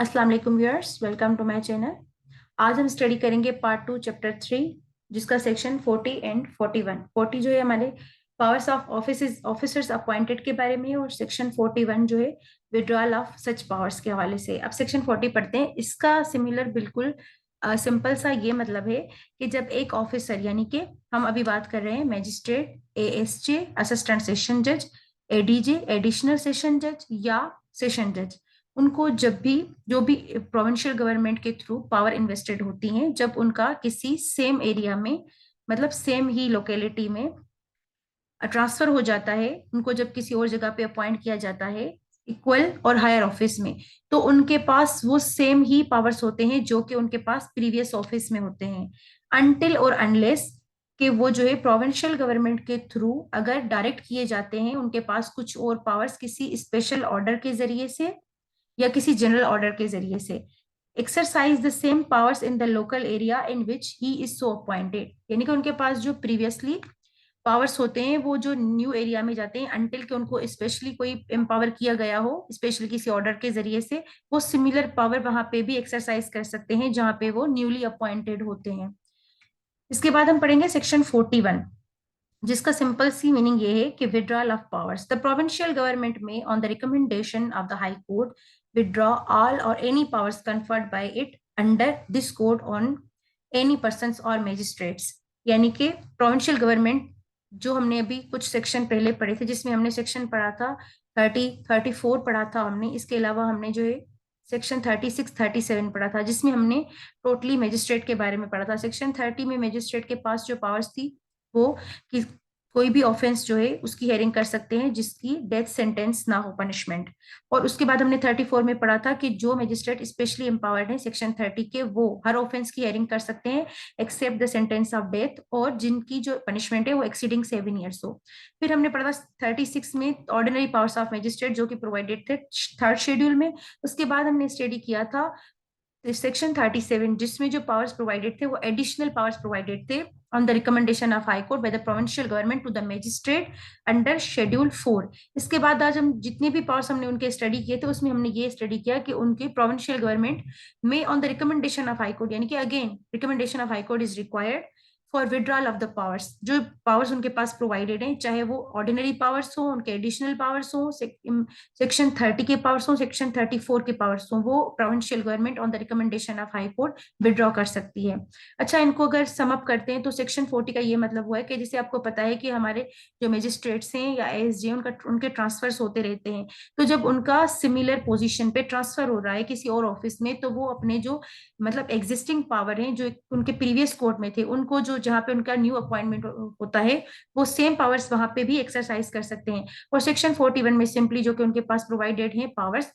अस्सलाम वालेकुम viewers, welcome to my channel. आज हम स्टडी करेंगे पार्ट 2 चैप्टर 3, जिसका सेक्शन 40 एंड 41। 40 जो है हमारे पावर्स ऑफ ऑफिसर्स अपॉइंटेड के बारे में है, और सेक्शन 41 जो है विड्रॉल ऑफ सच पावर्स के हवाले से। अब सेक्शन 40 पढ़ते हैं। इसका सिमिलर बिल्कुल सिंपल सा ये मतलब है कि जब एक ऑफिसर, यानी कि हम अभी बात कर रहे हैं मैजिस्ट्रेट, एएसजे असिस्टेंट सेशन जज, एडीजे एडिशनल सेशन जज या सेशन जज, उनको जब भी जो भी प्रोविंशियल गवर्नमेंट के थ्रू पावर इन्वेस्टेड होती हैं, जब उनका किसी सेम एरिया में, मतलब सेम ही लोकेलिटी में ट्रांसफर हो जाता है, उनको जब किसी और जगह पे अपॉइंट किया जाता है इक्वल और हायर ऑफिस में, तो उनके पास वो सेम ही पावर्स होते हैं जो कि उनके पास प्रीवियस ऑफिस में होते हैं, अनटिल और अनलेस कि वो जो है प्रोविंशियल गवर्नमेंट के थ्रू अगर डायरेक्ट किए जाते हैं, उनके पास कुछ और पावर्स किसी स्पेशल ऑर्डर के जरिए से या किसी जनरल ऑर्डर के जरिए से exercise the same powers in the local area in which he is so appointed. यानी कि उनके पास जो प्रीवियसली पावर्स होते हैं वो जो न्यू एरिया में जाते हैं, अनटिल कि उनको स्पेशली कोई एम्पावर किया गया हो स्पेशली किसी ऑर्डर के जरिए से, वो सिमिलर पावर वहां पे भी एक्सरसाइज कर सकते हैं जहां पे वो न्यूली अपॉइंटेड होते हैं। इसके बाद हम पढ़ेंगे सेक्शन 41, जिसका सिंपल सी मीनिंग ये है कि withdrawal of powers. The provincial government may on the recommendation of the high court withdraw all or any powers conferred by it under this code on any persons or magistrates. यानी कि provincial government, जो हमने अभी कुछ section पहले पढ़े थे, जिसमें हमने सेक्शन पढ़ा था 34 पढ़ा था हमने, इसके अलावा हमने जो है सेक्शन 36 37 पढ़ा था, जिसमें हमने टोटली मैजिस्ट्रेट के बारे में पढ़ा था। सेक्शन 30 में मैजिस्ट्रेट के पास जो पावर्स थी वो कि कोई भी ऑफेंस जो है उसकी हेयरिंग कर सकते हैं जिसकी डेथ सेंटेंस ना हो, पनिशमेंट। और उसके बाद हमने 34 में पढ़ा था कि जो मजिस्ट्रेट स्पेशली एम्पावर्ड है सेक्शन 30 के, वो हर ऑफेंस की हेयरिंग कर सकते हैं except the sentence of death, और जिनकी जो पनिशमेंट है वो एक्सीडिंग 7 years हो। फिर हमने पढ़ा था 36 में ऑर्डिनरी पावर्स ऑफ मजिस्ट्रेट, जो कि प्रोवाइडेड थे थर्ड शेड्यूल में। उसके बाद हमने स्टडी किया था सेक्शन 37, जिसमें जो पावर्स प्रोवाइडेड थे वो एडिशनल पावर्स प्रोवाइडेड थे on the recommendation of high court by the provincial government to the magistrate under schedule 4। इसके बाद आज हम जितने भी पावर्स हमने उनके स्टडी किए थे, उसमें हमने ये स्टडी किया कि उनके provincial government may on the recommendation of high court, यानी कि again recommendation of high court is required for withdrawal of the powers. जो पावर्स उनके पास प्रोवाइडेड हैं, चाहे वो ऑर्डिनरी पावर्स हो, उनके एडिशनल पावर्स हो, सेक्शन 30 के पावर्स हो, सेक्शन 34 के पावर्स हो, वो provincial government on the recommendation of high court withdraw कर सकती है। अच्छा, इनको अगर सम अप करते हैं तो सेक्शन 40 का ये मतलब हुआ है कि जैसे आपको पता है कि हमारे जो मजिस्ट्रेट्स हैं या एएसजे, उनके ट्रांसफर्स होते रहते हैं। तो जब उनका सिमिलर पोजीशन पे ट्रांसफर हो रहा है किसी और ऑफिस में, तो वो अपने जो मतलब एग्जिस्टिंग पावर हैं जो उनके प्रीवियस कोर्ट में थे, उनको जो जहाँ पे उनका न्यू अपॉइंटमेंट होता है, वो सेम पावर्स वहां पे भी एक्सरसाइज कर सकते हैं। और सेक्शन 41 में सिंपली जो कि उनके पास प्रोवाइडेड है पावर्स,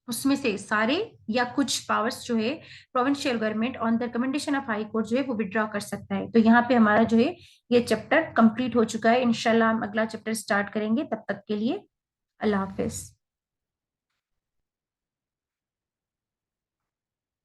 उसमें से सारे या कुछ पावर्स जो है provincial government on the recommendation of high court जो है वो विड्रॉ कर सकता है। तो यहाँ पे हमारा जो है ये चैप्टर कंप्लीट हो चुका है। इंशाल्लाह हम अगला चैप्टर स्टार्ट करेंगे। तब तक के लिए अल्लाह हाफिज।